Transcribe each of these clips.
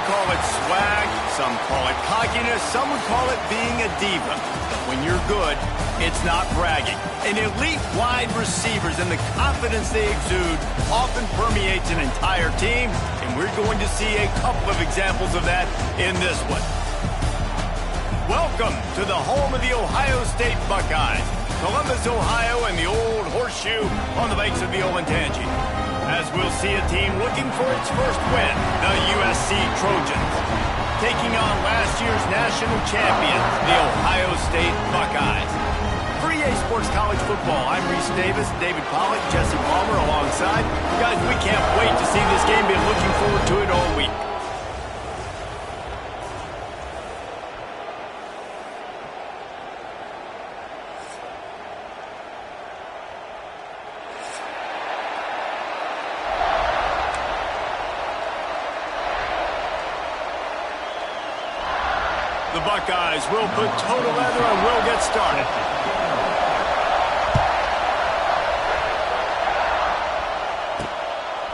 call it swag, some call it cockiness, some would call it being a diva. But when you're good, it's not bragging. An elite wide receivers and the confidence they exude often permeates an entire team, and we're going to see a couple of examples of that in this one. Welcome to the home of the Ohio State Buckeyes, Columbus, Ohio, and the old horseshoe on the banks of the Olentangy. As we'll see a team looking for its first win, the USC Trojans, taking on last year's national champions, the Ohio State Buckeyes. For EA Sports College Football, I'm Reese Davis, David Pollack, Jesse Palmer alongside. Guys, we can't wait to see this game. Been looking forward to it all week. The Buckeyes will put total leather and will get started.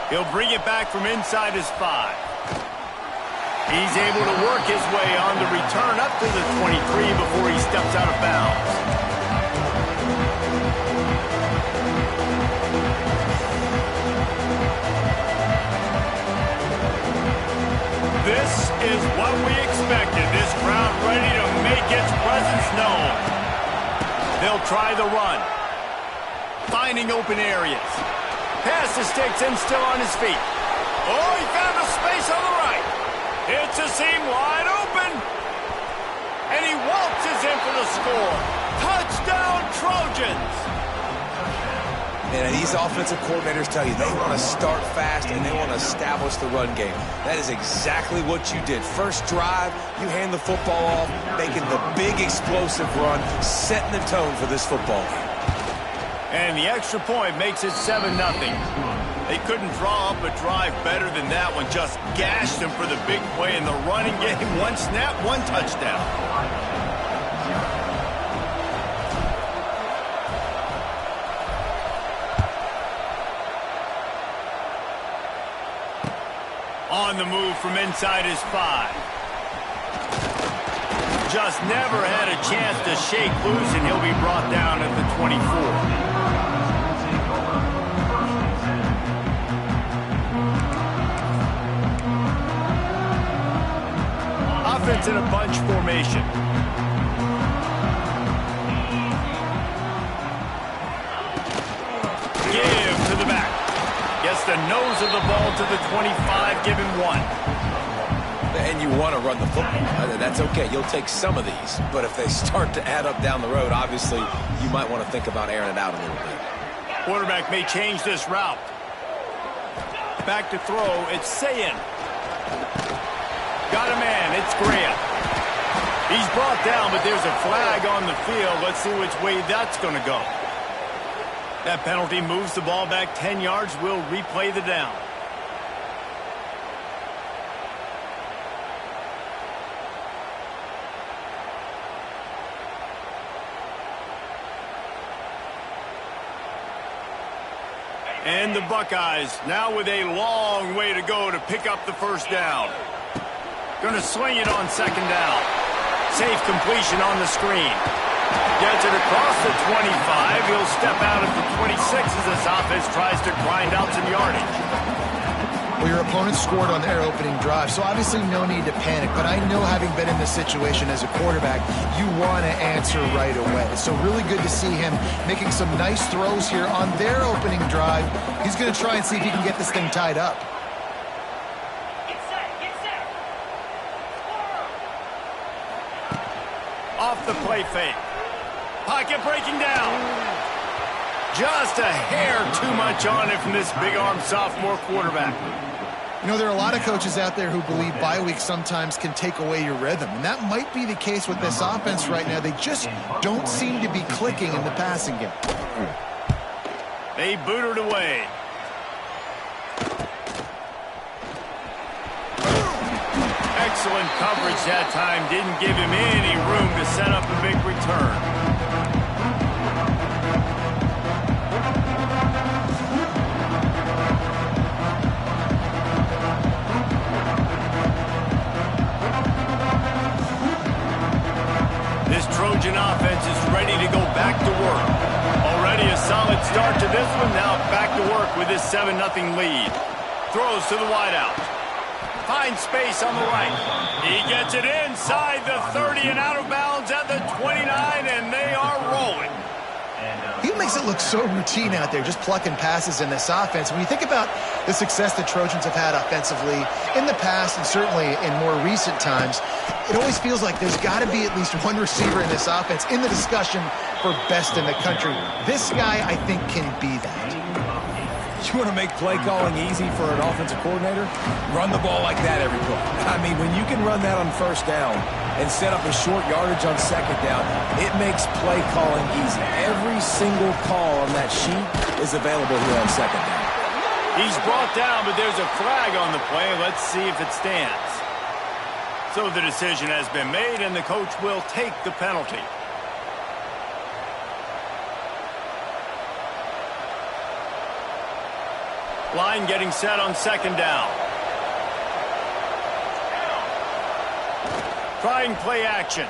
He'll bring it back from inside his 5. He's able to work his way on the return up to the 23 before he steps out of bounds. This is what we expected. This crowd ready to make its presence known. They'll try the run. Finding open areas. Pass the sticks and still on his feet. Oh, he found a space on the right. It's a seam wide open. And he waltzes in for the score. Touchdown, Trojans. And these offensive coordinators tell you they want to start fast and they want to establish the run game. That is exactly what you did. First drive, you hand the football off, making the big explosive run, setting the tone for this football game. And the extra point makes it 7-0. They couldn't draw up a drive better than that one. Just gashed them for the big play in the running game. One snap, one touchdown. On the move from inside his 5. Just never had a chance to shake loose, and he'll be brought down at the 24. Offense in a bunch formation. Give to the back. Gets the nose of the ball to the 25, give him 1. And you want to run the football. That's okay. You'll take some of these. But if they start to add up down the road, obviously, you might want to think about airing it out a little bit. Quarterback may change this route. Back to throw. It's Sayin. Got a man. It's Graham. He's brought down, but there's a flag on the field. Let's see which way that's going to go. That penalty moves the ball back 10 yards. We'll replay the down. And the Buckeyes now with a long way to go to pick up the first down. Going to sling it on second down. Safe completion on the screen. Gets it across the 25. He'll step out at the 26 as this offense tries to grind out some yardage. Well, your opponent scored on their opening drive, so obviously no need to panic. But I know, having been in this situation as a quarterback, you want to answer right away. So really good to see him making some nice throws here on their opening drive. He's going to try and see if he can get this thing tied up. Off the play fake. Pocket breaking down. Just a hair too much on it from this big-armed sophomore quarterback. You know, there are a lot of coaches out there who believe bye weeks sometimes can take away your rhythm, and that might be the case with this offense right now. They just don't seem to be clicking in the passing game. They boot it away. Excellent coverage that time. Didn't give him any room to set up a big return. Trojan offense is ready to go back to work. Already a solid start to this one. Now back to work with this 7-0 lead. Throws to the wideout. Finds space on the right. He gets it inside the 30 and out of bounds at the 29, and they are rolling. He makes it look so routine out there, just plucking passes in this offense. When you think about the success the Trojans have had offensively in the past and certainly in more recent times, it always feels like there's got to be at least one receiver in this offense in the discussion for best in the country. This guy, I think, can be that. You want to make play calling easy for an offensive coordinator? Run the ball like that every play. I mean, when you can run that on first down and set up a short yardage on second down, it makes play calling easy. Every single call on that sheet is available here on second down. He's brought down, but there's a flag on the play. Let's see if it stands. So the decision has been made, and the coach will take the penalty. Line getting set on second down. Trying play action.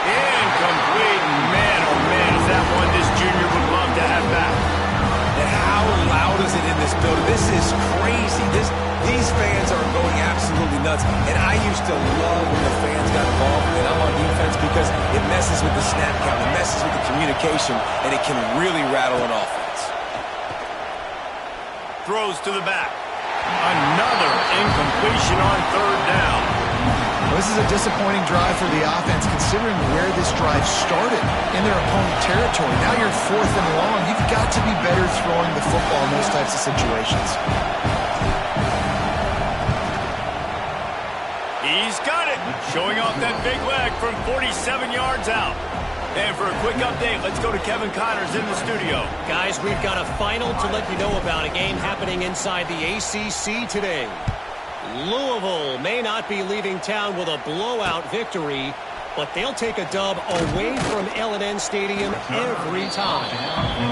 Incomplete. Man, oh man, is that one this junior would love to have back. And how loud is it in this building? This is crazy. These fans are going absolutely nuts. And I used to love when the fans got involved when I'm on defense because it messes with the snap count, it messes with the communication, and it can really rattle an offense. Throws to the back. Another incompletion on third down. Well, this is a disappointing drive for the offense considering where this drive started in their opponent territory. Now you're 4th and long. You've got to be better throwing the football in those types of situations. He's got it. Showing off that big leg from 47 yards out. And for a quick update, let's go to Kevin Connors in the studio. Guys, we've got a final to let you know about, a game happening inside the ACC today. Louisville may not be leaving town with a blowout victory, but they'll take a dub away from L&N Stadium every time.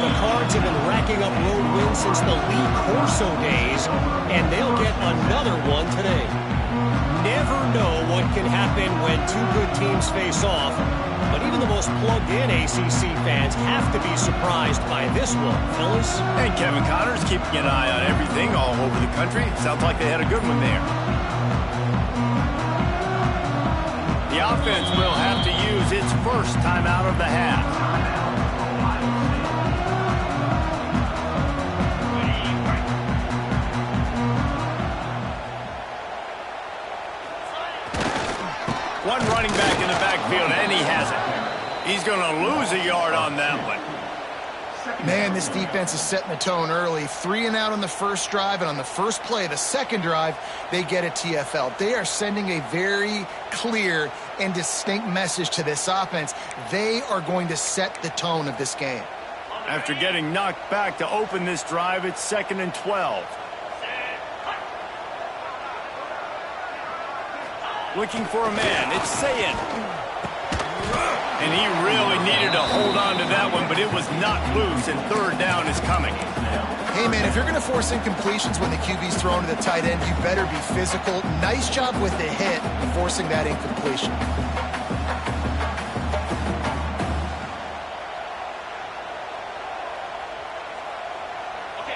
The Cards have been racking up road wins since the Lee Corso days, and they'll get another one today. Never know what can happen when two good teams face off, but even the most plugged-in ACC fans have to be surprised by this one, fellas. And Kevin Connors keeping an eye on everything all over the country. Sounds like they had a good one there. The offense will have to use its first timeout of the half. One running back in the backfield, and he has it. He's going to lose a yard on that one. Man, this defense is setting the tone early. 3 and out on the first drive, and on the first play, the second drive, they get a TFL. They are sending a very clear and distinct message to this offense. They are going to set the tone of this game. After getting knocked back to open this drive, it's 2nd and 12. Looking for a man. It's Sayin. And he really needed to hold on to that one, but it was not loose, and third down is coming. Hey, man, if you're going to force incompletions when the QB's thrown to the tight end, you better be physical. Nice job with the hit, forcing that incompletion.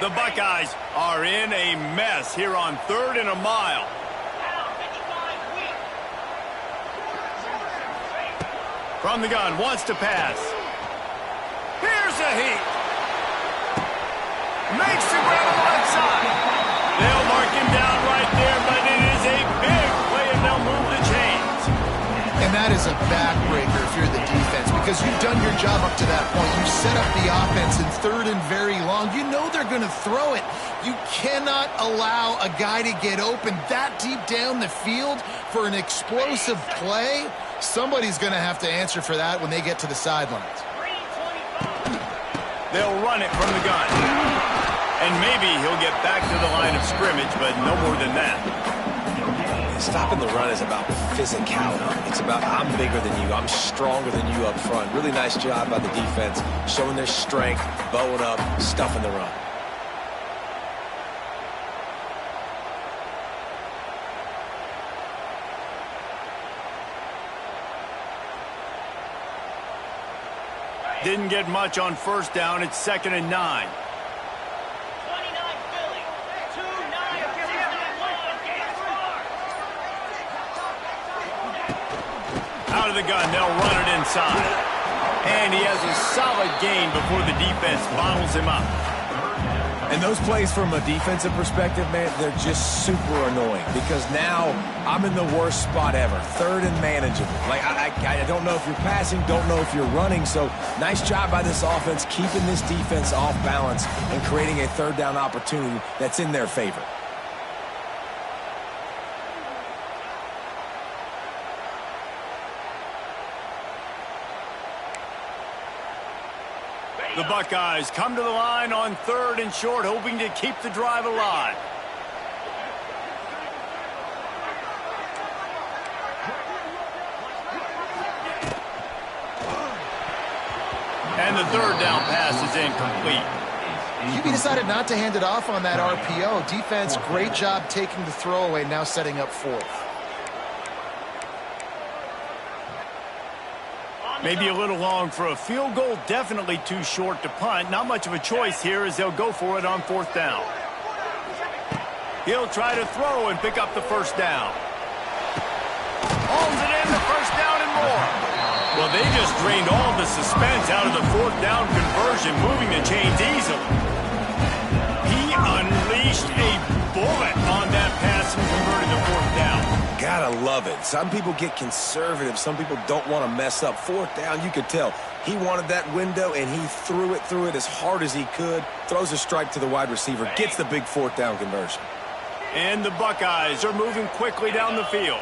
The Buckeyes are in a mess here on 3rd and a mile. From the gun, wants to pass. Here's a heat. Makes the grab on the right side. They'll mark him down right there, but it is a big play, and they'll move the chains. And that is a backbreaker if you're the defense, because you've done your job up to that point. You set up the offense in 3rd and very long. You know they're going to throw it. You cannot allow a guy to get open that deep down the field for an explosive play. Somebody's going to have to answer for that when they get to the sidelines. They'll run it from the gun. And maybe he'll get back to the line of scrimmage, but no more than that. Stopping the run is about physicality. It's about I'm bigger than you. I'm stronger than you up front. Really nice job by the defense, showing their strength, bowing up, stuffing the run. Didn't get much on first down. It's 2nd and 9. Out of the gun, they'll run it inside. And he has a solid gain before the defense bottles him up. And those plays from a defensive perspective, man, they're just super annoying because now I'm in the worst spot ever. 3rd and manageable. Like, I don't know if you're passing, don't know if you're running. So nice job by this offense keeping this defense off balance and creating a 3rd down opportunity that's in their favor. The Buckeyes come to the line on 3rd and short, hoping to keep the drive alive. And the 3rd down pass is incomplete. QB decided not to hand it off on that RPO. Defense, great job taking the throwaway, now setting up 4th. Maybe a little long for a field goal, definitely too short to punt. Not much of a choice here as they'll go for it on 4th down. He'll try to throw and pick up the 1st down. Holds it in, the 1st down and more. Well, they just drained all the suspense out of the 4th down conversion, moving the chains easily. He unleashed a bullet on that pass and converted the 4th down. Gotta love it. Some people get conservative. Some people don't want to mess up. 4th down, you could tell. He wanted that window, and he threw it as hard as he could. Throws a strike to the wide receiver. Gets the big 4th down conversion. And the Buckeyes are moving quickly down the field.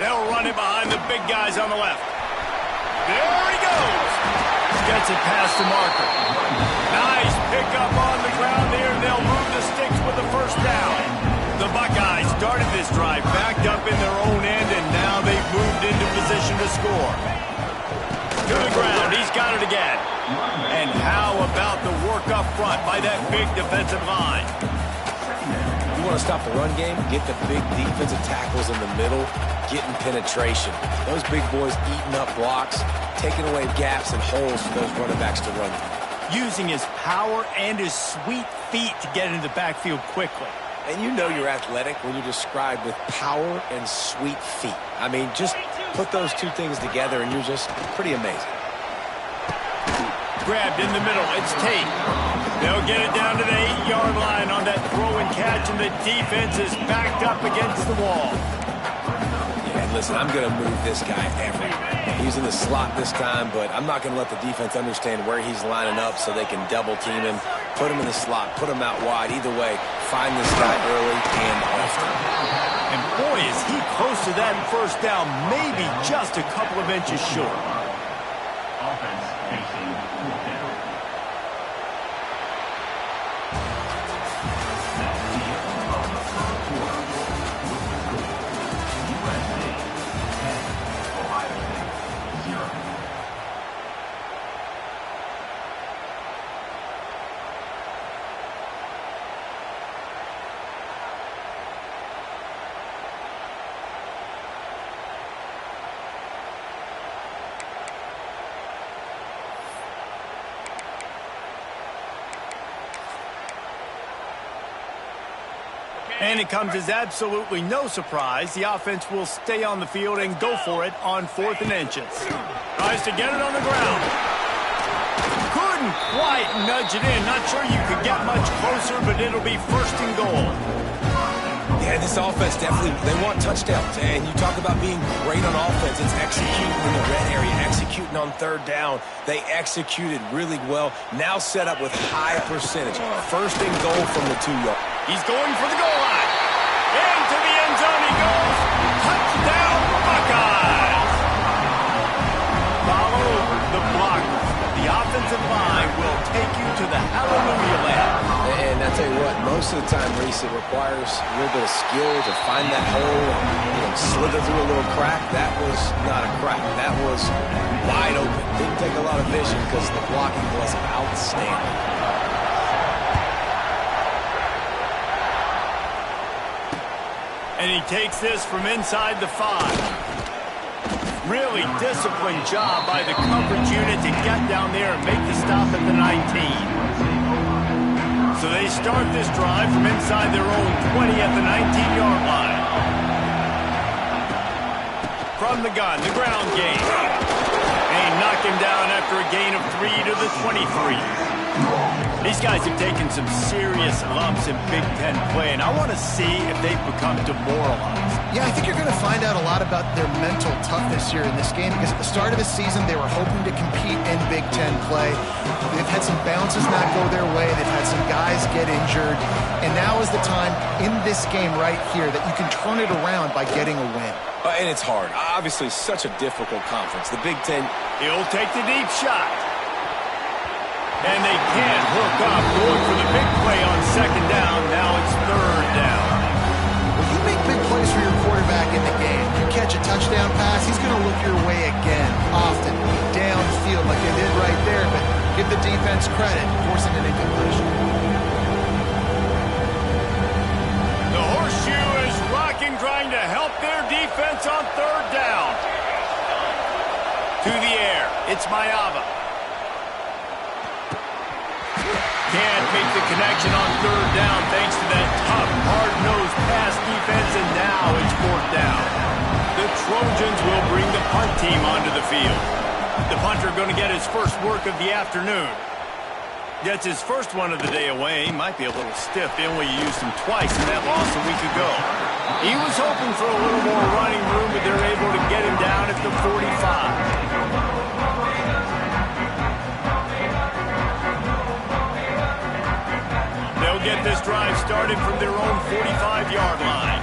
They'll run it behind the big guys on the left. There he goes. Gets it past the marker. Nice pickup on the ground there. They'll move the sticks with the 1st down. The Buckeyes started this drive backed up in their own end, and now they've moved into position to score. To the ground, he's got it again. And how about the work up front by that big defensive line? You want to stop the run game? Get the big defensive tackles in the middle, getting penetration. Those big boys eating up blocks, taking away gaps and holes for those running backs to run through. Using his power and his sweet feet to get into the backfield quickly. And you know you're athletic when you're described with power and sweet feet. I mean, just put those two things together and you're just pretty amazing. Grabbed in the middle, it's Tate. They'll get it down to the 8-yard line on that throw and catch, and the defense is backed up against the wall. Yeah, and listen, I'm going to move this guy everywhere. He's in the slot this time, but I'm not going to let the defense understand where he's lining up so they can double team him, put him in the slot, put him out wide. Either way, find this guy early and often. And boy, is he close to that 1st down, maybe just a couple of inches short. Offense facing 4th down. And it comes as absolutely no surprise. The offense will stay on the field and go for it on 4th and inches. Tries to get it on the ground. Couldn't quite nudge it in. Not sure you could get much closer, but it'll be 1st and goal. Yeah, this offense definitely, they want touchdowns. And you talk about being great on offense. It's executing in the red area, executing on 3rd down. They executed really well. Now set up with high percentage. 1st and goal from the 2-yard. He's going for the goal line. Into the end zone he goes. Touchdown, Buckeyes. Follow the blockers. The offensive line will take you to the hallelujah land. And I tell you what, most of the time, Reese, it requires a little bit of skill to find that hole and slither through a little crack. That was not a crack. That was wide open. Didn't take a lot of vision because the blocking was outstanding. And he takes this from inside the 5. Really disciplined job by the coverage unit to get down there and make the stop at the 19. So they start this drive from inside their own 20 at the 19-yard line. From the gun, the ground game. They knock him down after a gain of 3 to the 23. These guys have taken some serious lumps in Big Ten play, and I want to see if they've become demoralized. Yeah, I think you're going to find out a lot about their mental toughness here in this game, because at the start of the season, they were hoping to compete in Big Ten play. They've had some bounces not go their way. They've had some guys get injured. And now is the time in this game right here that you can turn it around by getting a win. And it's hard. Obviously, such a difficult conference. The Big Ten. He'll take the deep shot. And they can't hook up. Going for the big play on second down. Now it's third down. When you make big plays for your quarterback in the game, you catch a touchdown pass, he's going to look your way again, often, downfield like they did right there, but give the defense credit, forcing an incompletion. The horseshoe is rocking, trying to help their defense on third down. To the air, it's Mayava. Can't make the connection on third down thanks to that tough, hard-nosed pass defense, and now it's fourth down. The Trojans will bring the punt team onto the field. The punter going to get his first work of the afternoon. Gets his first one of the day away. He might be a little stiff. They only used him twice in that loss a week ago. He was hoping for a little more running room, but they're able to get him down at the 45. They'll get this drive started from their own 45-yard line.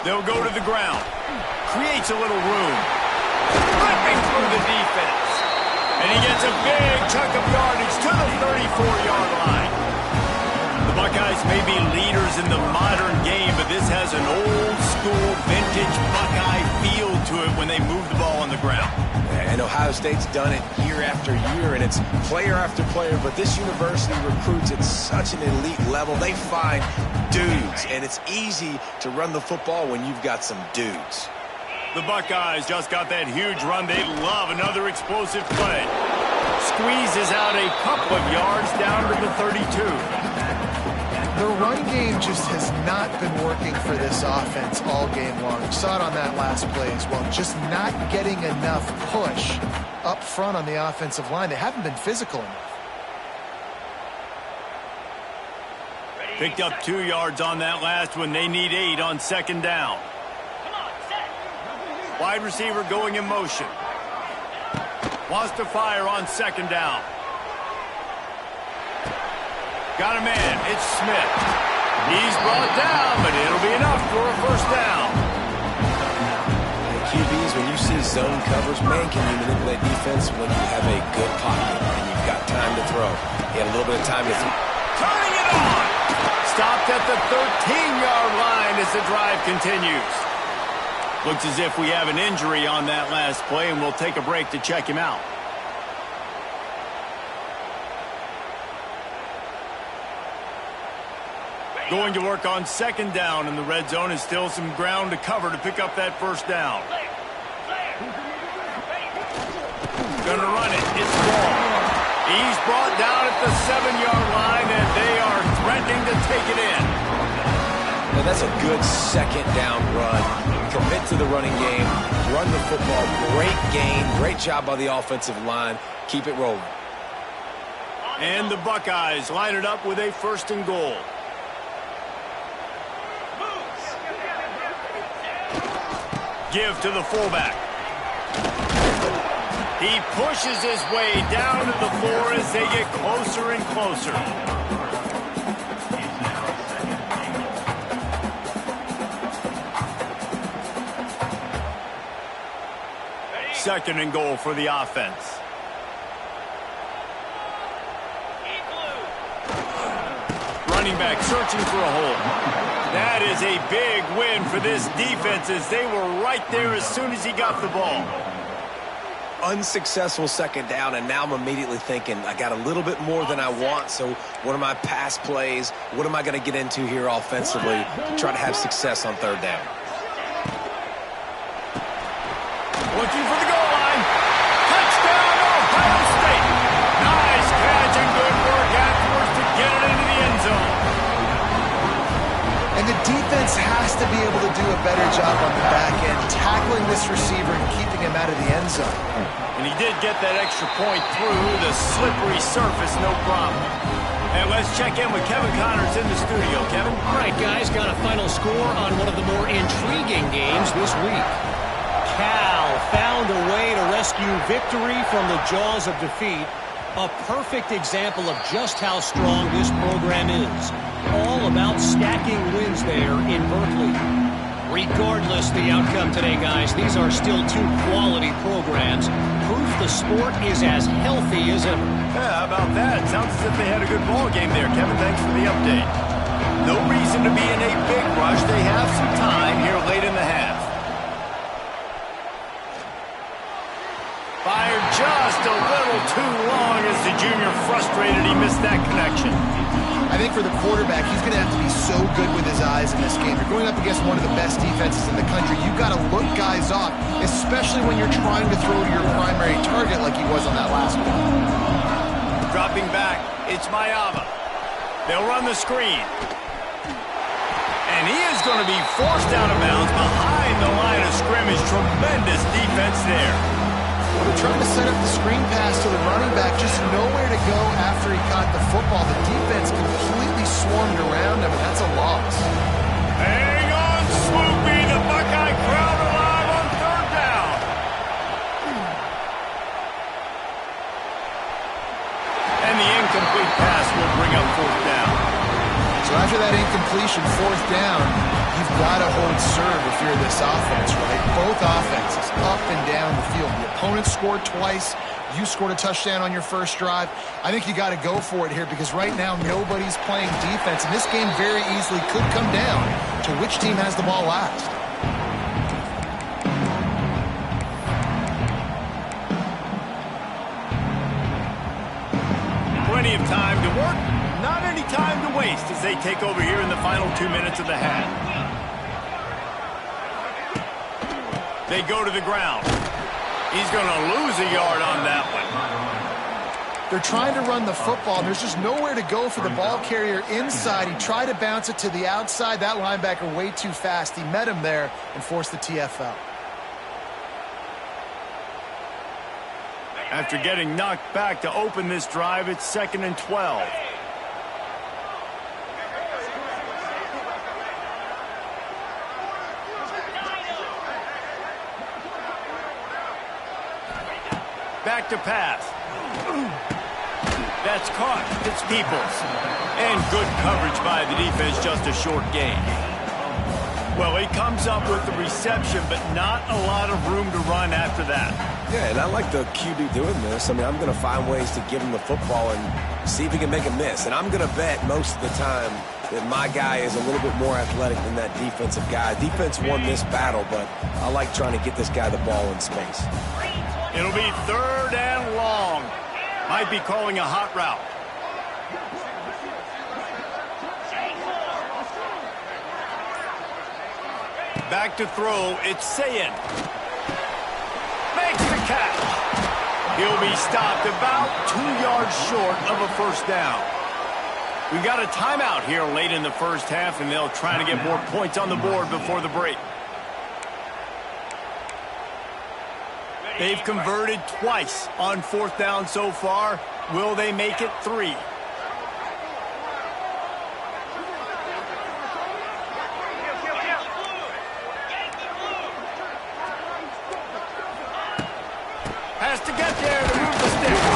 They'll go to the ground. Creates a little room. Ripping through the defense. And he gets a big chunk of yardage to the 34-yard line. The Buckeyes may be leaders in the modern game, but this has an old-school, vintage Buckeye feel to it when they move the ball on the ground. And Ohio State's done it year after year, and it's player after player, but this university recruits at such an elite level. They find dudes, and it's easy to run the football when you've got some dudes. The Buckeyes just got that huge run. They love another explosive play. Squeezes out a couple of yards down to the 32. The run game just has not been working for this offense all game long. You saw it on that last play as well. Just not getting enough push up front on the offensive line. They haven't been physical enough. Picked up 2 yards on that last one. They need 8 on second down. Wide receiver going in motion. Wants to fire on second down. Got a man. It's Smith. He's brought down, but it'll be enough for a first down. QBs, when you see zone covers, man, can you manipulate defense when you have a good pocket and you've got time to throw. He had a little bit of time to throw. Turning it on. Stopped at the 13-yard line as the drive continues. Looks as if we have an injury on that last play, and we'll take a break to check him out. Going to work on second down in the red zone, and still some ground to cover to pick up that first down. Gonna run it. It's Ball. He's brought down at the 7-yard line, and they are threatening to take it in. And that's a good second down run. Commit to the running game. Run the football. Great game. Great job by the offensive line. Keep it rolling. And the Buckeyes line it up with a first and goal. Give to the fullback. He pushes his way down to the floor as they get closer and closer. Second and goal for the offense. Running back searching for a hole. That is a big win for this defense as they were right there as soon as he got the ball. unsuccessful second down, and now I'm immediately thinking, I got a little bit more than I want, so what are my pass plays? What am I going to get into here offensively to try to have success on third down? Looking for the goal line. Touchdown, Ohio State. Nice catch and good work afterwards to get it into the end zone. And the defense has to be able to do a better job on the back end, tackling this receiver and keeping him out of the end zone. And he did get that extra point through the slippery surface, no problem. And let's check in with Kevin Connors in the studio. Kevin? All right, guys, got a final score on one of the more intriguing games this week. Cal found a way to rescue victory from the jaws of defeat. A perfect example of just how strong this program is. All about stacking wins there in Berkeley. Regardless the outcome today, guys, these are still two quality programs. Proof the sport is as healthy as ever. Yeah, how about that? Sounds as if they had a good ball game there. Kevin, thanks for the update. No reason to be in a big rush. They have some time here late in the half. Fired just a little too long as the junior frustrated. He missed that connection. I think for the quarterback, he's going to have to be so good with his eyes in this game. You're going up against one of the best defenses in the country. You've got to look guys off, especially when you're trying to throw to your primary target like he was on that last one. Dropping back, it's Mayava. They'll run the screen. And he is going to be forced out of bounds behind the line of scrimmage. Tremendous defense there. They're trying to set up the screen pass to the running back, just nowhere to go after he caught the football. The defense completely swarmed around him, and that's a loss. Hang on, Swoopy. The Buckeye crowd alive on third down. And the incomplete pass will bring up fourth down. So after that incompletion, fourth down, you've got to hold serve if you're this offense, right? Both offenses up and down the field. The opponent scored twice. You scored a touchdown on your first drive. I think you got to go for it here because right now nobody's playing defense, and this game very easily could come down to which team has the ball last. Plenty of time to work. Not any time to waste as they take over here in the final 2 minutes of the half. They go to the ground. He's going to lose a yard on that one. They're trying to run the football, and there's just nowhere to go for the ball carrier inside. He tried to bounce it to the outside. That linebacker way too fast. He met him there and forced the TFL. After getting knocked back to open this drive, it's 2nd and 12. Back to pass. That's caught. It's Peoples. And good coverage by the defense, just a short gain. Well, he comes up with the reception, but not a lot of room to run after that. Yeah, and I like the QB doing this. I mean, I'm going to find ways to give him the football and see if he can make a miss. And I'm going to bet most of the time that my guy is a little bit more athletic than that defensive guy. Defense won this battle, but I like trying to get this guy the ball in space. It'll be 3rd and long. Might be calling a hot route. Back to throw, it's Sayin. Makes the catch. He'll be stopped about 2 yards short of a first down. We've got a timeout here late in the first half, and they'll try to get more points on the board before the break. They've converted twice on 4th down so far. Will they make it 3? Has to get there to move the sticks.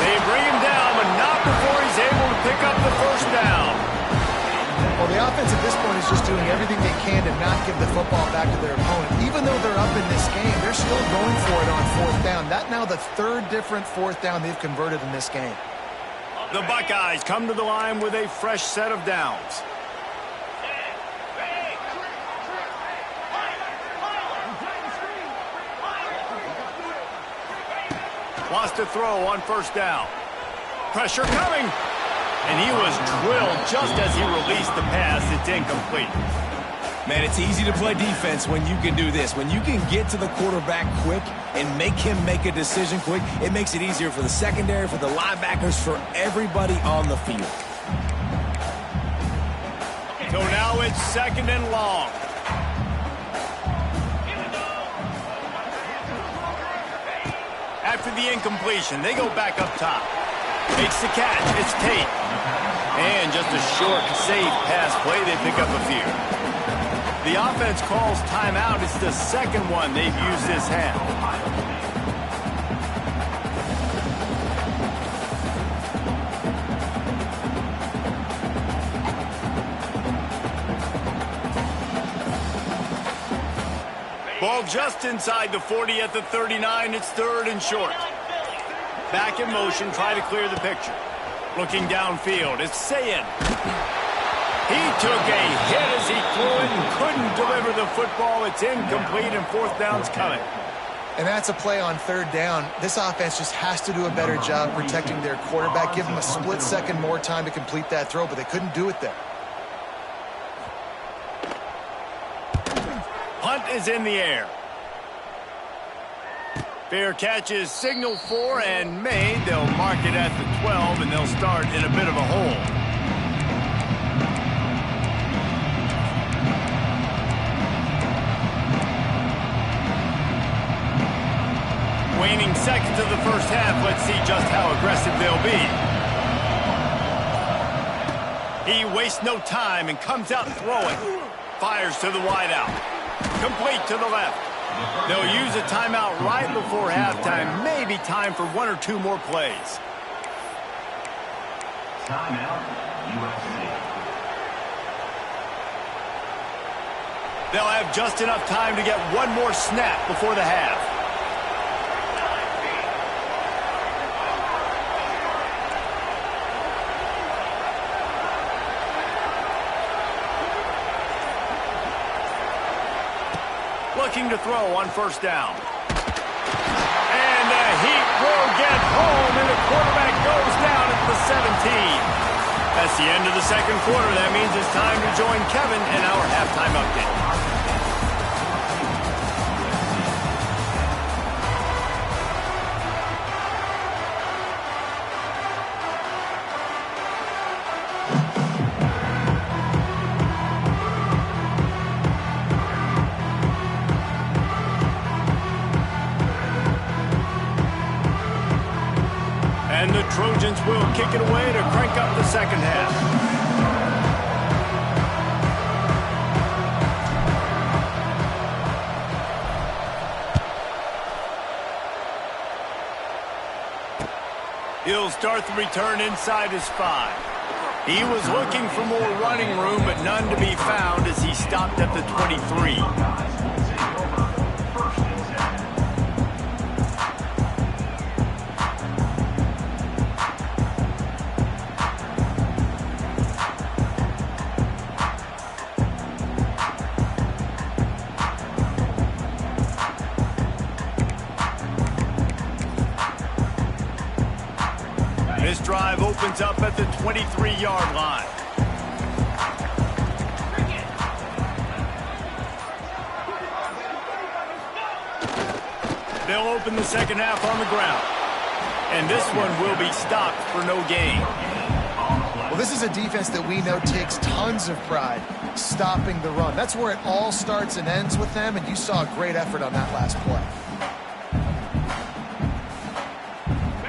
They bring him down, but not before he's able to pick up the first down. Well, the offense at this point is just doing everything they can to not give the football back to their opponent. Even though they're up in this game, they're still going for it on 4th down. That's now the 3rd different 4th down they've converted in this game. The Buckeyes come to the line with a fresh set of downs. Wants to throw on first down. Pressure coming. And he was drilled just as he released the pass. It's incomplete. Man, it's easy to play defense when you can do this. When you can get to the quarterback quick and make him make a decision quick, it makes it easier for the secondary, for the linebackers, for everybody on the field. So now it's 2nd and long. After the incompletion, they go back up top. Makes the catch. It's Tate. And just a short, safe pass play. They pick up a few. The offense calls timeout. It's the second one they've used this half. Ball just inside the 40 at the 39. It's 3rd and short. Back in motion, try to clear the picture. Looking downfield, it's Sayin. He took a hit as he threw it and couldn't deliver the football. It's incomplete and 4th down's coming. And that's a play on 3rd down. This offense just has to do a better job protecting their quarterback. Give him a split second more time to complete that throw, but they couldn't do it there. Punt is in the air. Fair catch is signaled for and made. They'll mark it at the 12, and they'll start in a bit of a hole. Waning seconds of the first half. Let's see just how aggressive they'll be. He wastes no time and comes out throwing. Fires to the wideout. Complete to the left. They'll use a timeout right before halftime. Maybe time for 1 or 2 more plays. Timeout, USC. They'll have just enough time to get 1 more snap before the half. Looking to throw on first down. And the heat will get home, and the quarterback goes down at the 17. That's the end of the second quarter. That means it's time to join Kevin in our halftime update. And the Trojans will kick it away to crank up the second half. He'll start the return inside his 5. He was looking for more running room, but none to be found as he stopped at the 23. This drive opens up at the 23-yard line. They'll open the second half on the ground. And this one will be stopped for no gain. Well, this is a defense that we know takes tons of pride stopping the run. That's where it all starts and ends with them, and you saw a great effort on that last play.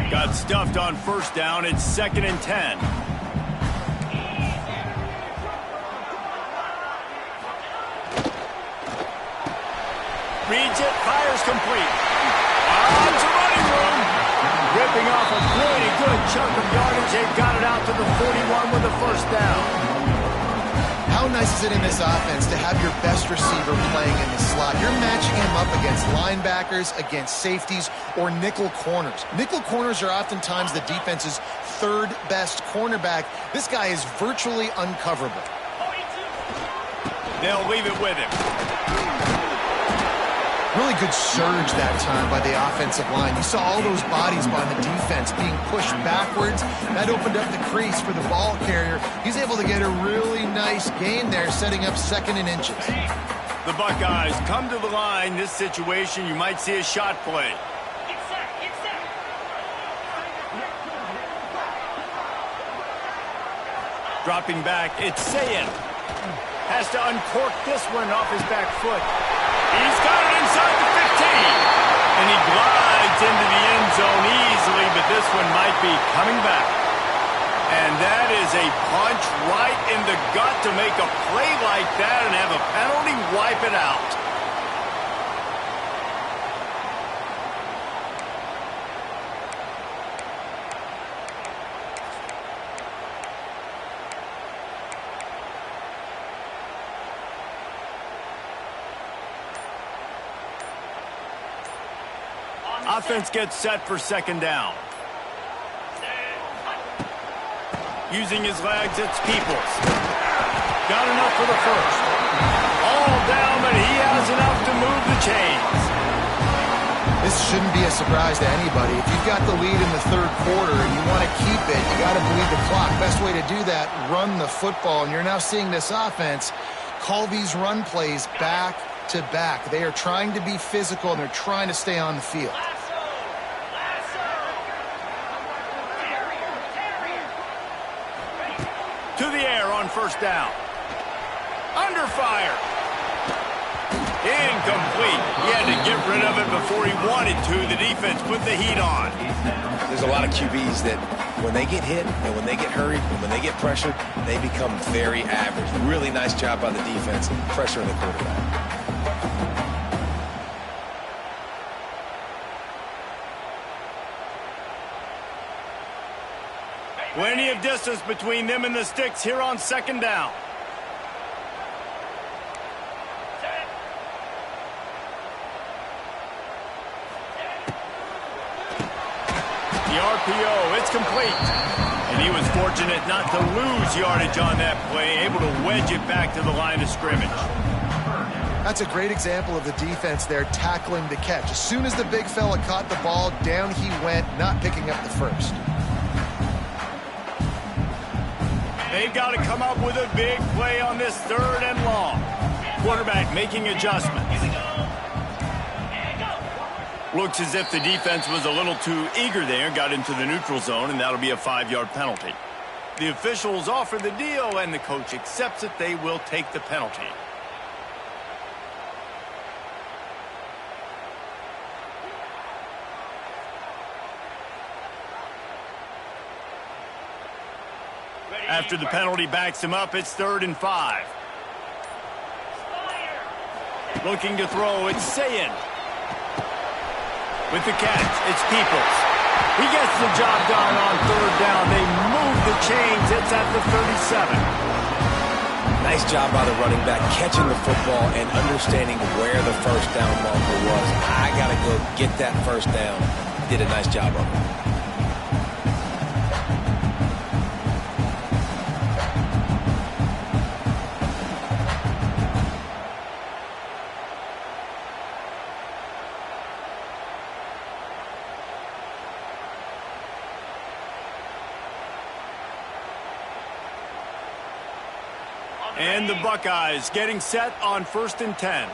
Got stuffed on first down. It's 2nd and 10. Reads it, fires complete. It's a running room. Ripping off a pretty good chunk of yardage. They've got it out to the 41 with the first down. How nice is it in this offense to have your best receiver playing in the slot? You're matching him up against linebackers, against safeties, or nickel corners. Nickel corners are oftentimes the defense's 3rd best cornerback. This guy is virtually uncoverable. They'll leave it with him. Really good surge that time by the offensive line. You saw all those bodies by the defense being pushed backwards. That opened up the crease for the ball carrier. He's able to get a really nice gain there, setting up 2nd and inches. The Buckeyes come to the line. This situation, you might see a shot play. Dropping back, it's Sayin. Has to uncork this one off his back foot. He's got it inside the 15. And he glides into the end zone easily, but this one might be coming back. And that is a punch right in the gut to make a play like that and have a penalty wipe it out. Offense gets set for 2nd down. Using his legs, it's Peoples. Got enough for the first. All down, but he has enough to move the chains. This shouldn't be a surprise to anybody. If you've got the lead in the 3rd quarter and you want to keep it, you got to bleed the clock. Best way to do that, run the football. And you're now seeing this offense call these run plays back to back. They are trying to be physical, and they're trying to stay on the field. To the air on 1st down. Under fire. Incomplete. He had to get rid of it before he wanted to. The defense put the heat on. There's a lot of QBs that when they get hit and when they get hurried and when they get pressured, they become very average. Really nice job by the defense pressuring the quarterback. Plenty of distance between them and the sticks here on 2nd down. The RPO, it's complete. And he was fortunate not to lose yardage on that play, able to wedge it back to the line of scrimmage. That's a great example of the defense there tackling the catch. As soon as the big fella caught the ball, down he went, not picking up the first. They've got to come up with a big play on this 3rd and long. Quarterback making adjustments. Looks as if the defense was a little too eager there, got into the neutral zone, and that'll be a 5-yard penalty. The officials offer the deal, and the coach accepts it. They will take the penalty. After the penalty backs him up, it's 3rd and 5. Looking to throw, it's Sayin. With the catch, it's Peoples. He gets the job done on 3rd down. They move the chains. It's at the 37. Nice job by the running back, catching the football and understanding where the 1st down marker was. I got to go get that 1st down. Did a nice job of it. And the Buckeyes getting set on 1st and 10.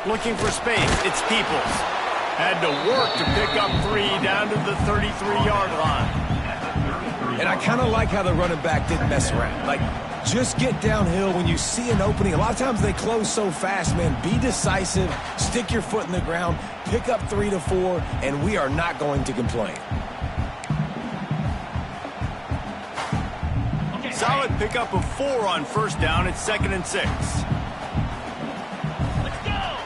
Looking for space, it's Peoples. Had to work to pick up 3 down to the 33-yard line. And I kind of like how the running back didn't mess around. Like, just get downhill when you see an opening. A lot of times they close so fast, man. Be decisive, stick your foot in the ground, pick up 3 to 4, and we are not going to complain. Solid pickup of 4 on 1st down. It's 2nd and 6. Let's go.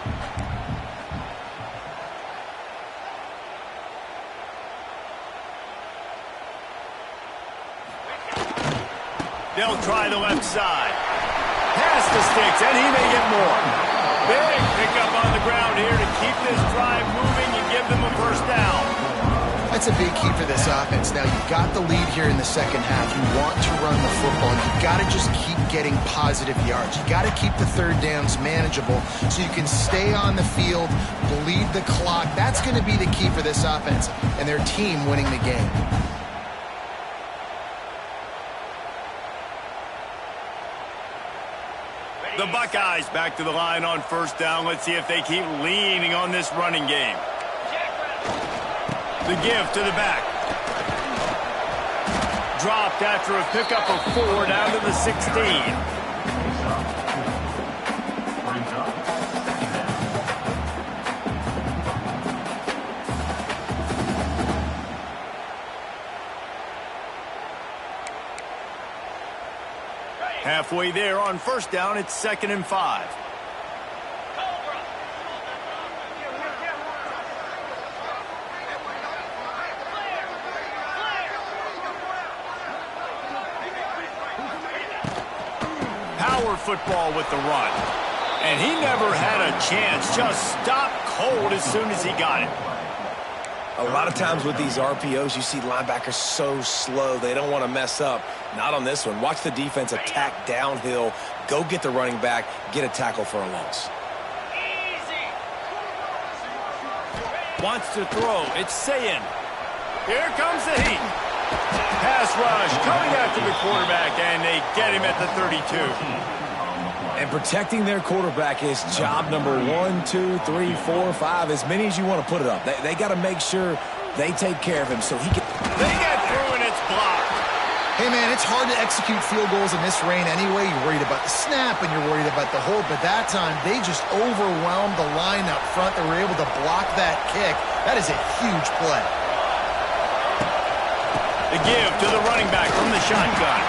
They'll try the left side. Pass the sticks, and he may get more. Big pickup on the ground here to keep this drive moving and give them a 1st down. I'd that's a big key for this offense. Now, you've got the lead here in the second half. You want to run the football. You've got to just keep getting positive yards. You've got to keep the third downs manageable so you can stay on the field, bleed the clock. That's going to be the key for this offense and their team winning the game. The Buckeyes back to the line on first down. Let's see if they keep leaning on this running game. The give to the back. Dropped after a pickup of 4 down to the 16. Halfway there on first down, it's 2nd and 5. Power football with the run. And he never had a chance. Just stopped cold as soon as he got it. A lot of times with these RPOs, you see linebackers so slow, they don't want to mess up. Not on this one. Watch the defense attack downhill, go get the running back, get a tackle for a loss. Wants to throw. It's Sayin. Here comes the heat. Pass rush coming after the quarterback, and they get him at the 32. And protecting their quarterback is job number 1, 2, 3, 4, 5, as many as you want to put it up. They got to make sure they take care of him so he can. They get through, and it's blocked. Hey, man, it's hard to execute field goals in this rain anyway. You're worried about the snap and you're worried about the hold, but that time they just overwhelmed the line up front. They were able to block that kick. That is a huge play. The give to the running back from the shotgun.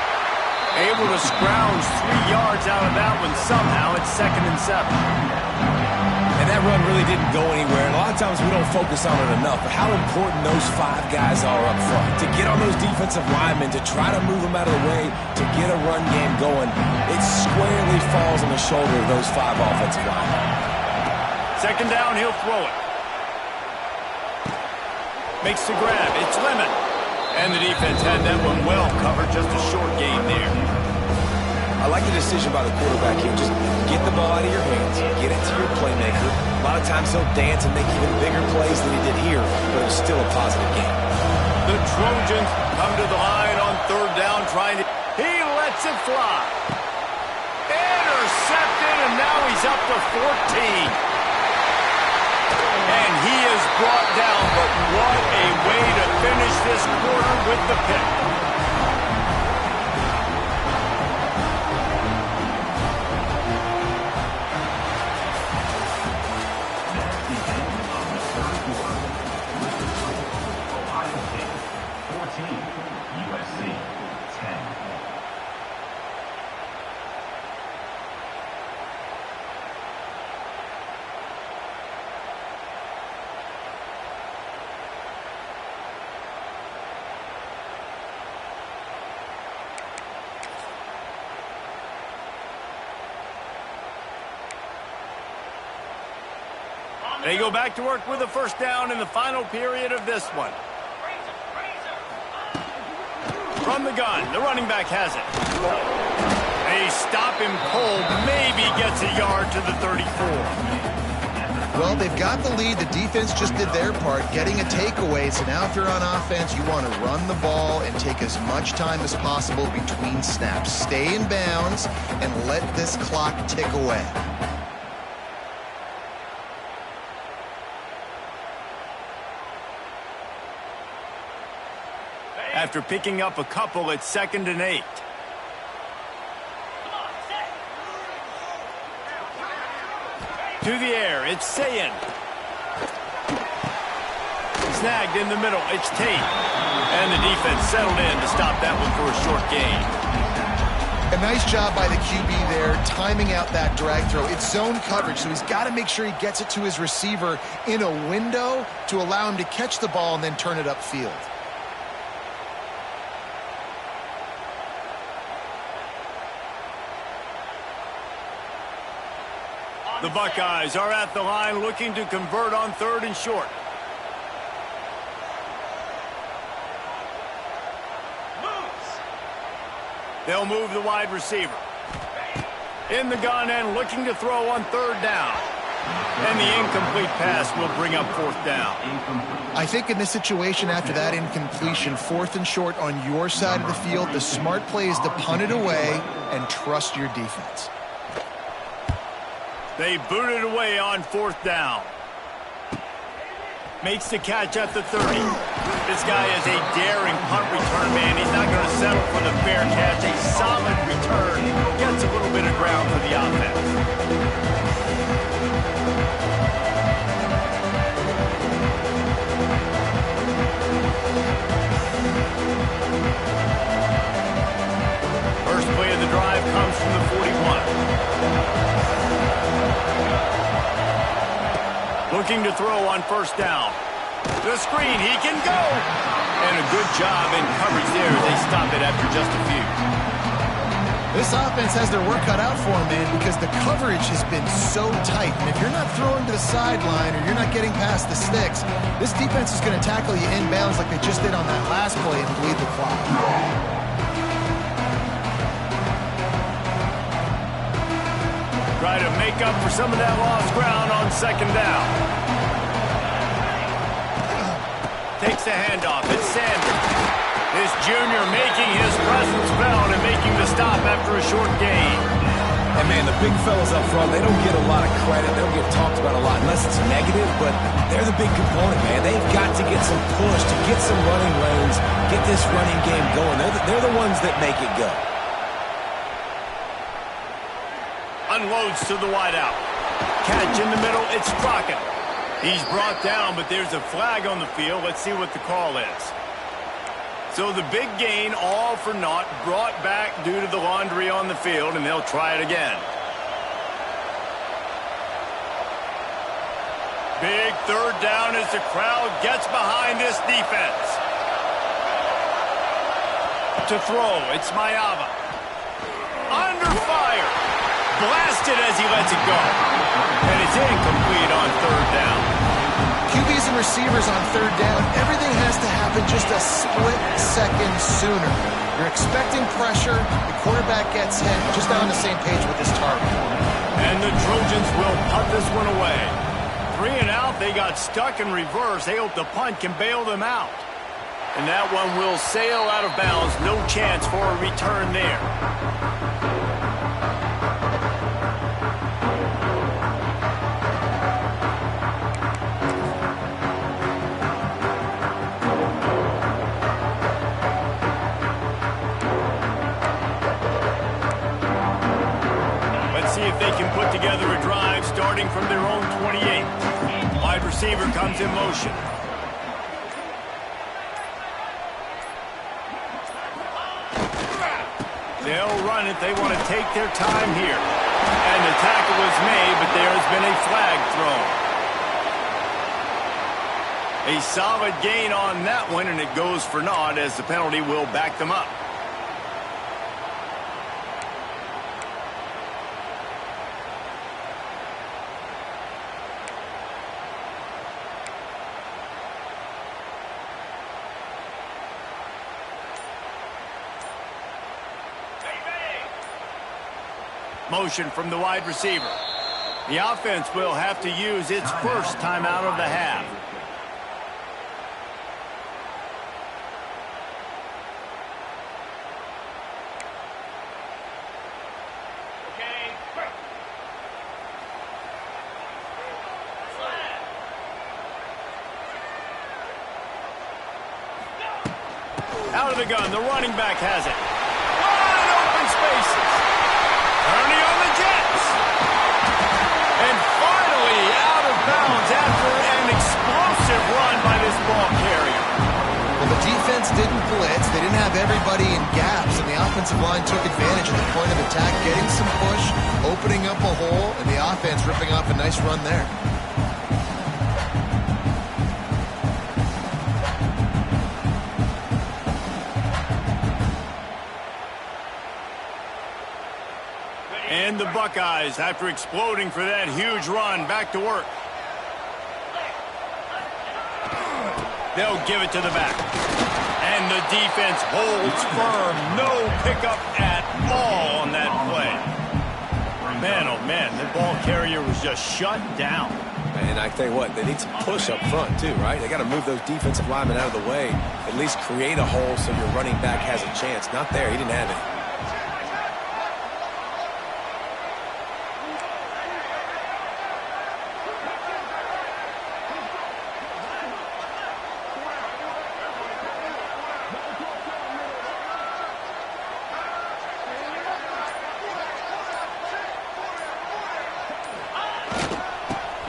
Able to scrounge 3 yards out of that one. Somehow it's 2nd and 7. And that run really didn't go anywhere. And a lot of times we don't focus on it enough. But how important those 5 guys are up front. To get on those defensive linemen, to try to move them out of the way, to get a run game going, it squarely falls on the shoulder of those 5 offensive linemen. 2nd down, he'll throw it. Makes the grab. It's Lemon. And the defense had that one well covered. Just a short game there. I like the decision by the quarterback here. Just get the ball out of your hands. Get it to your playmaker. A lot of times he'll dance and make even bigger plays than he did here, but it was still a positive game. The Trojans come to the line on 3rd down trying to... He lets it fly. Intercepted, and now he's up to 14. And he is brought down, but what a way to finish this quarter with the pick. Ohio State 14, USC 10. They go back to work with a 1st down in the final period of this one. From the gun, the running back has it. They stop him cold, maybe gets a yard to the 34. Well, they've got the lead. The defense just did their part, getting a takeaway. So now if you're on offense, you want to run the ball and take as much time as possible between snaps. Stay in bounds and let this clock tick away. After picking up a couple, it's 2nd and 8. To the air, it's Sayin. Snagged in the middle, it's Tate. And the defense settled in to stop that one for a short gain. A nice job by the QB there, timing out that drag throw. It's zone coverage, so he's got to make sure he gets it to his receiver in a window to allow him to catch the ball and then turn it upfield. The Buckeyes are at the line looking to convert on 3rd and short. They'll move the wide receiver. In the gun and looking to throw on third down. And the incomplete pass will bring up fourth down. I think in this situation, after that incompletion, 4th and short on your side of the field, the smart play is to punt it away and trust your defense. They boot it away on 4th down. Makes the catch at the 30. This guy is a daring punt return man. He's not going to settle for the fair catch. A solid return. Gets a little bit of ground for the offense. First play of the drive comes from the 41. Looking to throw on first down. The screen, he can go! And a good job in coverage there as they stop it after just a few. This offense has their work cut out for them, man, because the coverage has been so tight. And if you're not throwing to the sideline or you're not getting past the sticks, this defense is going to tackle you inbounds like they just did on that last play and bleed the clock. Try to make up for some of that lost ground on second down. Takes the handoff. It's Sanders. This junior making his presence felt and making the stop after a short gain. And, man, the big fellas up front, they don't get a lot of credit. They don't get talked about a lot unless it's negative, but they're the big component, man. They've got to get some push, to get some running lanes, get this running game going. They're the ones that make it go. Unloads to the wideout. Catch in the middle. It's Crockett. He's brought down, but there's a flag on the field. Let's see what the call is. So the big gain, all for naught, brought back due to the laundry on the field, and they'll try it again. Big third down as the crowd gets behind this defense. To throw, it's Mayava. Under fire. Blasted as he lets it go. And it's incomplete on third down. QBs and receivers on third down, everything has to happen just a split second sooner. You're expecting pressure, the quarterback gets hit, just on the same page with his target. And the Trojans will punt this one away. 3 and out, they got stuck in reverse. They hope the punt can bail them out. And that one will sail out of bounds. No chance for a return there. See if they can put together a drive starting from their own 28. Wide receiver comes in motion. They'll run it. They want to take their time here. And the tackle was made, but there has been a flag thrown. A solid gain on that one, and it goes for naught as the penalty will back them up. Motion from the wide receiver. The offense will have to use its first timeout of the half. Out of the gun, the running back has it. Wide open spaces. Ernie on the Jets. And finally out of bounds after an explosive run by this ball carrier. Well, the defense didn't blitz. They didn't have everybody in gaps, and the offensive line took advantage of the point of attack, getting some push, opening up a hole, and the offense ripping off a nice run there. And the Buckeyes, after exploding for that huge run, back to work. They'll give it to the back. And And the defense holds firm. No pickup at all on that play. Man, oh man, the ball carrier was just shut down. And I tell you what, they need some push up front too, right? They got to move those defensive linemen out of the way, at least create a hole so your running back has a chance. Not there. He didn't have it.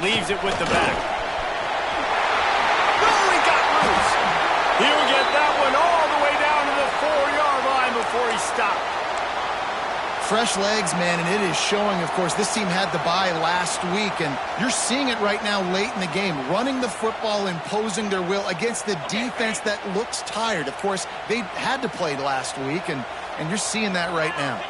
Leaves it with the back. No, he got loose. He'll get that one all the way down to the 4-yard line before he stopped. Fresh legs, man, and it is showing, of course. This team had the bye last week, and you're seeing it right now late in the game. Running the football, imposing their will against the defense that looks tired. Of course, they had to play last week, and you're seeing that right now.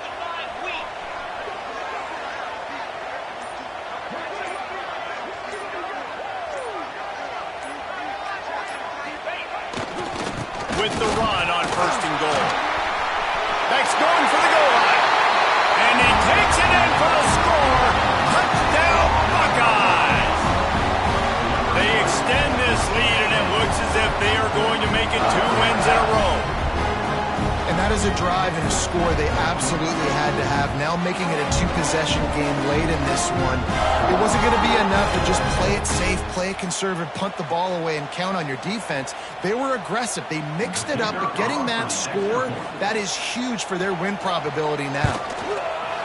With the run on 1st and goal. Beck's going for the goal line. And he takes it in for the score. Touchdown, Buckeyes. They extend this lead, and it looks as if they are going to make it 2 wins in a row. And that is a drive and a score they absolutely had to have. Now making it a 2-possession game late in this one. It wasn't going to be enough to just play it safe, play it conservative, punt the ball away, and count on your defense. They were aggressive. They mixed it up, but getting that score, that is huge for their win probability now.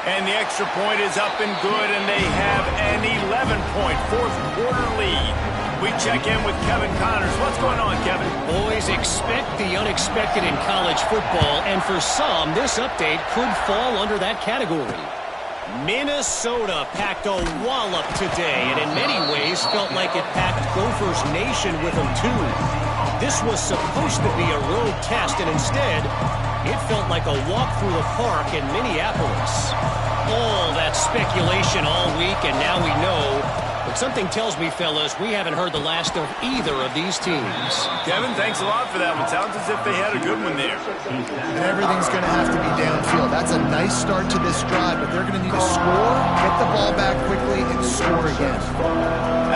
And the extra point is up and good, and they have an 11-point fourth-quarter lead. We check in with Kevin Connors. What's going on, Kevin? Boys, expect the unexpected in college football, and for some, this update could fall under that category. Minnesota packed a wallop today, and in many ways felt like it packed Gophers Nation with them, too. This was supposed to be a road test, and instead, it felt like a walk through the park in Minneapolis. All that speculation all week, and now we know. But something tells me, fellas, we haven't heard the last of either of these teams. Kevin, thanks a lot for that one. Sounds as if they had a good one there. And everything's going to have to be downfield. That's a nice start to this drive, but they're going to need to score, get the ball back quickly, and score again.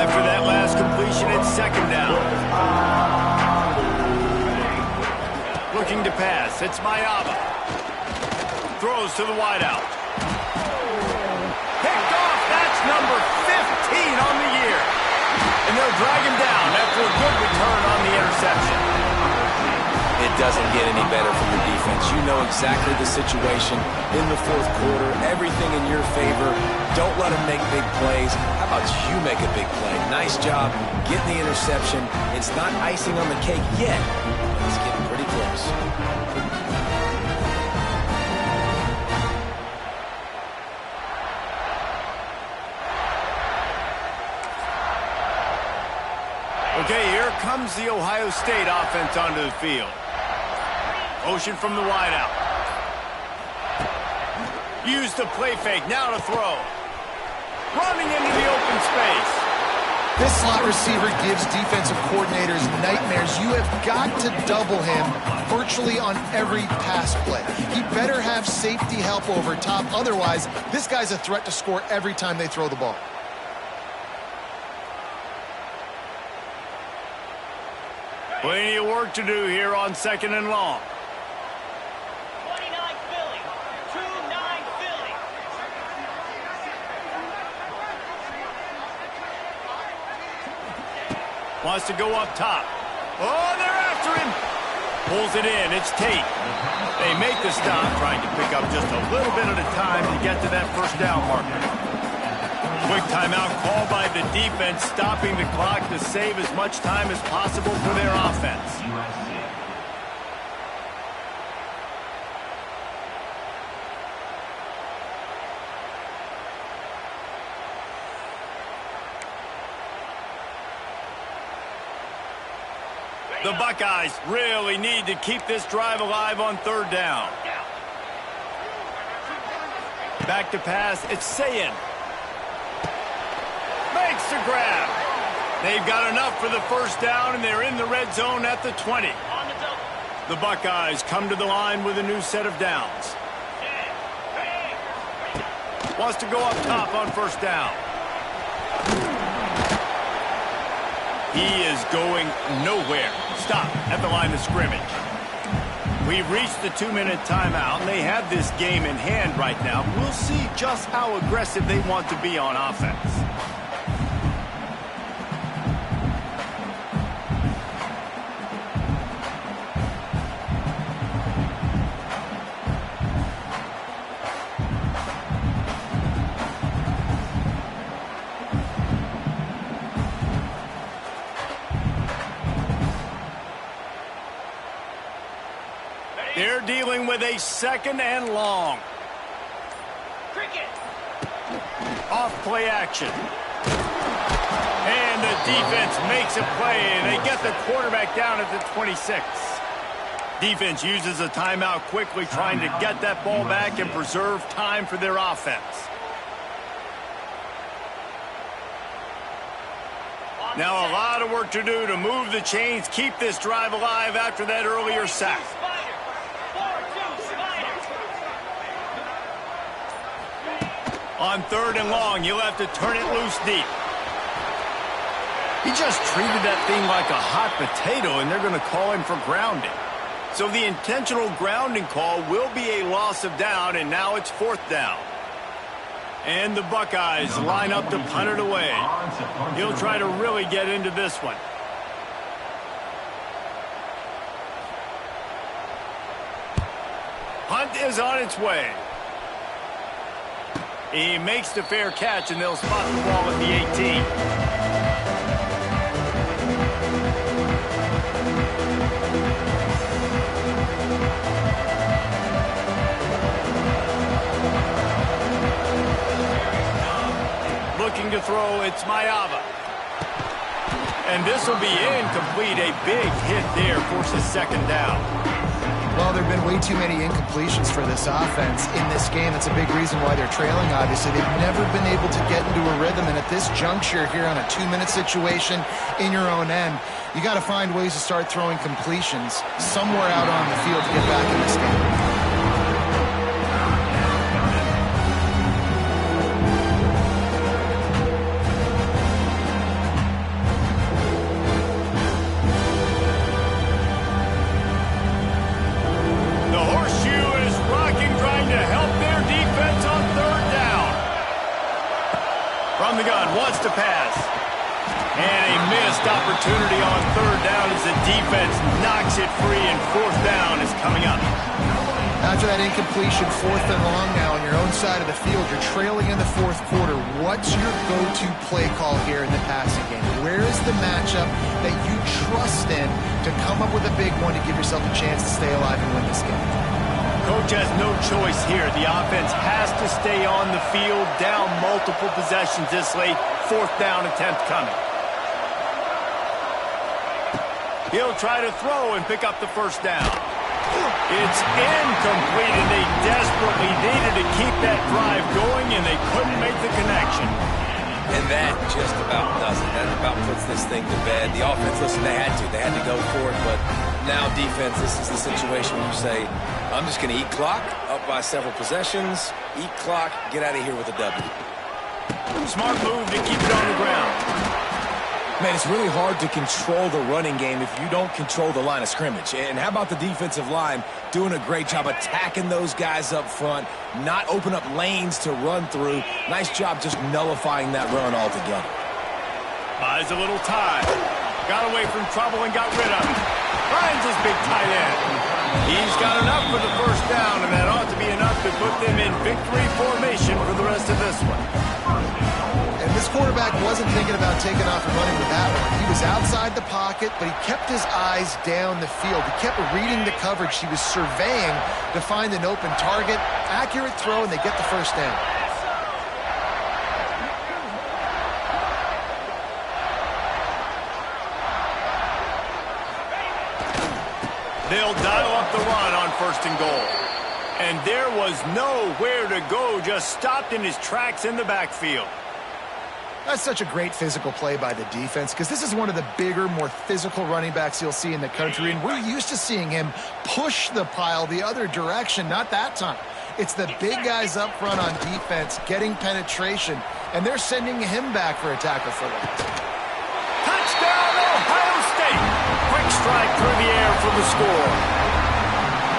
After that last completion, it's 2nd down. Looking to pass. It's Mayaba. Throws to the wideout. Picked off. That's number 15 on the year. And they'll drag him down after a good return on the interception. It doesn't get any better for your defense. You know exactly the situation in the 4th quarter. Everything in your favor. Don't let them make big plays. How about you make a big play? Nice job getting the interception. It's not icing on the cake yet. It's getting pretty close. Okay, here comes the Ohio State offense onto the field. Motion from the wideout. Use the play fake, now to throw. Running into the open space. This slot receiver gives defensive coordinators nightmares. You have got to double him virtually on every pass play. He better have safety help over top. Otherwise, this guy's a threat to score every time they throw the ball. Plenty of work to do here on 2nd and long. 29 Philly. 2-9 Philly. Wants to go up top. Oh, they're after him. Pulls it in. It's Tate. They make the stop, trying to pick up just a little bit at a time to get to that 1st down marker. Quick timeout called by the defense, stopping the clock to save as much time as possible for their offense. USC. The Buckeyes really need to keep this drive alive on 3rd down. Back to pass, it's Sayin. Makes the grab. They've got enough for the 1st down, and they're in the red zone at the 20. On the double. The Buckeyes come to the line with a new set of downs. Wants to go up top on first down. He is going nowhere. Stop at the line of scrimmage. We've reached the 2-minute timeout, and they have this game in hand right now. We'll see just how aggressive they want to be on offense. They're dealing with a 2nd and long. Cricket. Off play action. And the defense makes a play, and they get the quarterback down at the 26. Defense uses a timeout quickly, trying to get that ball back and preserve time for their offense. Now a lot of work to do to move the chains, keep this drive alive after that earlier sack. On 3rd and long, you'll have to turn it loose deep. He just treated that thing like a hot potato, and they're going to call him for grounding. So the intentional grounding call will be a loss of down, and now it's 4th down. And the Buckeyes line up to punt it away. He'll try to really get into this one. Punt is on its way. He makes the fair catch, and they'll spot the ball at the 18. Looking to throw, it's Mayava. And this will be incomplete. A big hit there, forces 2nd down. Well, there have been way too many incompletions for this offense in this game. It's a big reason why they're trailing, obviously. They've never been able to get into a rhythm, and at this juncture here on a 2-minute situation in your own end, you got to find ways to start throwing completions somewhere out on the field to get back in this game. From the gun, wants to pass. And a missed opportunity on 3rd down as the defense knocks it free, and 4th down is coming up. After that incompletion, 4th and long now on your own side of the field, you're trailing in the 4th quarter. What's your go-to play call here in the passing game? Where is the matchup that you trust in to come up with a big one to give yourself a chance to stay alive and win this game? Coach has no choice here. The offense has to stay on the field, down multiple possessions this late. 4th down attempt coming. He'll try to throw and pick up the 1st down. It's incomplete, and they desperately needed to keep that drive going, and they couldn't make the connection. And that just about does it. That about puts this thing to bed. The offense, listen, they had to go for it, but now defense, this is the situation where you say, I'm just going to eat clock, up by several possessions, eat clock, get out of here with a W. Smart move to keep it on the ground. Man, it's really hard to control the running game if you don't control the line of scrimmage. And how about the defensive line doing a great job attacking those guys up front, not open up lanes to run through. Nice job just nullifying that run altogether. Buys a little time. Got away from trouble and got rid of it. Finds his big tight end. He's got enough for the 1st down, and that ought to be enough to put them in victory formation for the rest of this one. And this quarterback wasn't thinking about taking off and running with that one. He was outside the pocket, but he kept his eyes down the field. He kept reading the coverage. He was surveying to find an open target. Accurate throw, and they get the 1st down. They'll dial up the run on 1st and goal. And there was nowhere to go, just stopped in his tracks in the backfield. That's such a great physical play by the defense because this is one of the bigger, more physical running backs you'll see in the country, and we're used to seeing him push the pile the other direction. Not that time. It's the big guys up front on defense getting penetration, and they're sending him back for a tackle for loss. Touchdown, Ohio State! Quick strike through the air for the score.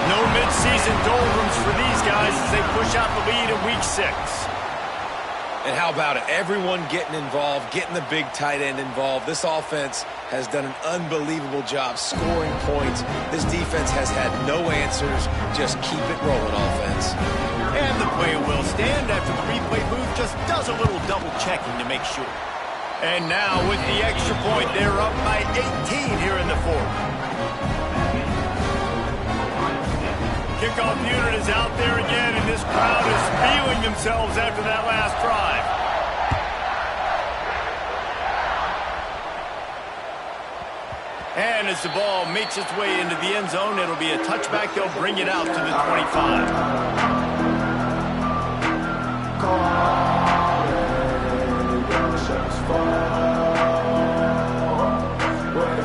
No midseason doldrums for these guys as they push out the lead in Week 6. And how about it? Everyone getting involved, getting the big tight end involved. This offense has done an unbelievable job scoring points. This defense has had no answers. Just keep it rolling, offense. And the play will stand after the replay booth just does a little double checking to make sure. And now with the extra point, they're up by 18 here in the fourth. Kickoff unit is out there again, and this crowd is feeling themselves after that last drive. And as the ball makes its way into the end zone, it'll be a touchback. They'll bring it out to the 25.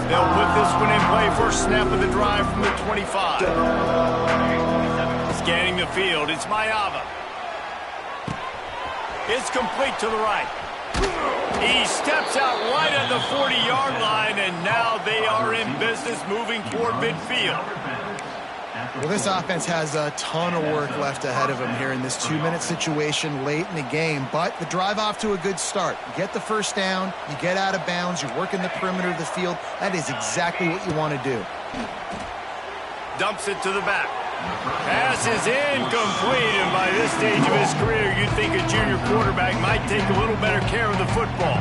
They'll put this one in play. First snap of the drive from the 25. Scanning the field, it's Mayava. It's complete to the right. He steps out right at the 40-yard line, and now they are in business moving toward midfield. Well, this offense has a ton of work left ahead of them here in this 2-minute situation late in the game, but the drive off to a good start. You get the first down, you get out of bounds, you're working the perimeter of the field. That is exactly what you want to do. Dumps it to the back. Pass is incomplete, and by this stage of his career, you'd think a junior quarterback might take a little better care of the football.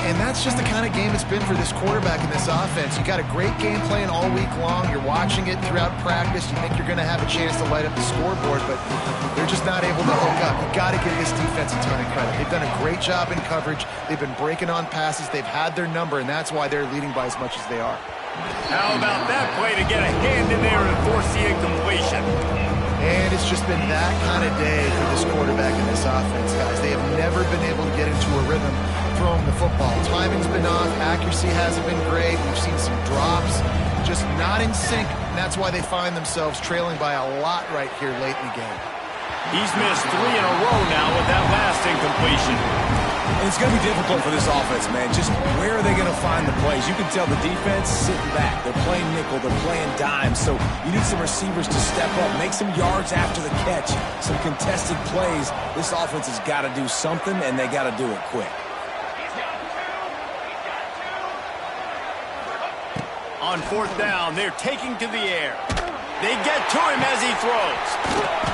And that's just the kind of game it's been for this quarterback in this offense. You got a great game plan all week long. You're watching it throughout practice. You think you're going to have a chance to light up the scoreboard, but they're just not able to hook up. You got to give this defense a ton of credit. They've done a great job in coverage. They've been breaking on passes. They've had their number, and that's why they're leading by as much as they are. How about that play to get a hand in there and force the incompletion? And it's just been that kind of day for this quarterback in this offense, guys. They have never been able to get into a rhythm throwing the football. Timing's been off. Accuracy hasn't been great. We've seen some drops. Just not in sync, and that's why they find themselves trailing by a lot right here late in the game. He's missed 3 in a row now with that last incompletion. And it's going to be difficult for this offense, man. Just where are they going to find the plays? You can tell the defense sitting back. They're playing nickel. They're playing dime. So you need some receivers to step up, make some yards after the catch, some contested plays. This offense has got to do something, and they got to do it quick. On fourth down, they're taking to the air. They get to him as he throws.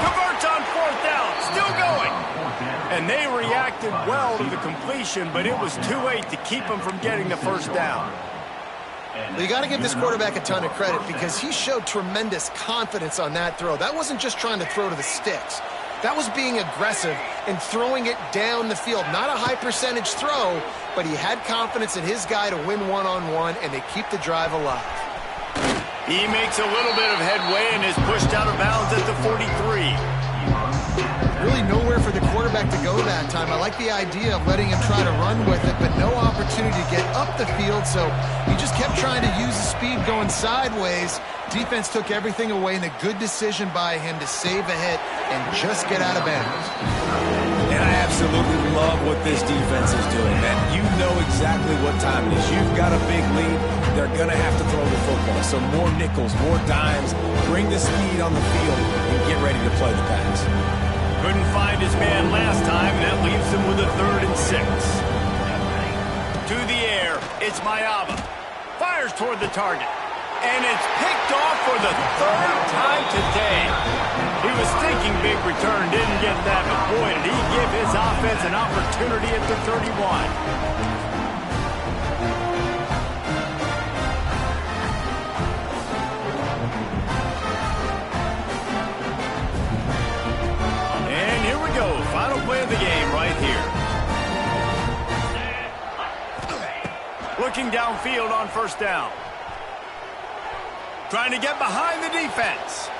Converts on fourth down, still going. And they reacted well to the completion, but it was too late to keep him from getting the first down. Well, you got to give this quarterback a ton of credit because he showed tremendous confidence on that throw. That wasn't just trying to throw to the sticks. That was being aggressive and throwing it down the field. Not a high percentage throw, but he had confidence in his guy to win one-on-one, and they keep the drive alive. He makes a little bit of headway and is pushed out of bounds at the 43. Really nowhere for the quarterback to go that time. I like the idea of letting him try to run with it, but no opportunity to get up the field, so he just kept trying to use the speed going sideways. Defense took everything away, and a good decision by him to save a hit and just get out of bounds. And I absolutely love what this defense is doing, man. You know exactly what time it is. You've got a big lead. They're going to have to throw the football. So more nickels, more dimes. Bring the speed on the field and get ready to play the pass. Couldn't find his man last time, and that leaves him with a 3rd and 6. To the air, it's Mayava. Fires toward the target. And it's picked off for the 3rd time today. He was thinking big return, didn't get that, but boy, did he give his offense an opportunity at the 31. Final play of the game right here. Looking downfield on first down. Trying to get behind the defense.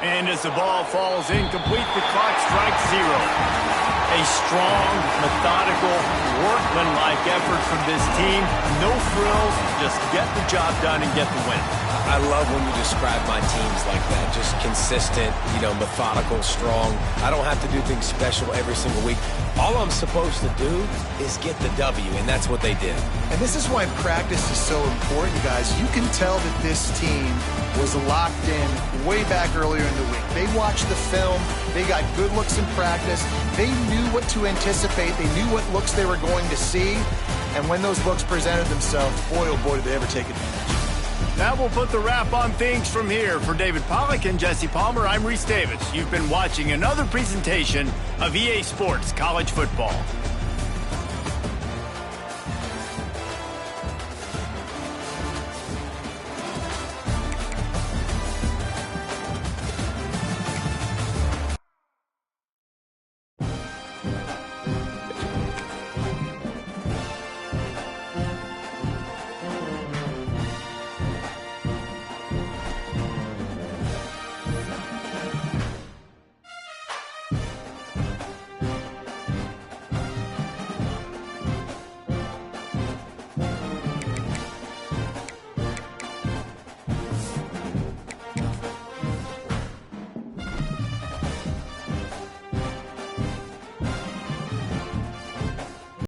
And as the ball falls incomplete, the clock strikes 0. A strong, methodical, workmanlike effort from this team. No frills, just get the job done and get the win. I love when you describe my teams like that. Just consistent, methodical, strong. I don't have to do things special every single week. All I'm supposed to do is get the W, and that's what they did. And this is why practice is so important, guys. You can tell that this team was locked in way back earlier in the week. They watched the film. They got good looks in practice. They knew what to anticipate. They knew what looks they were going to see. And when those looks presented themselves, boy, oh boy, did they ever take advantage. That will put the wrap on things from here. For David Pollack and Jesse Palmer, I'm Reese Davis. You've been watching another presentation of EA Sports College Football.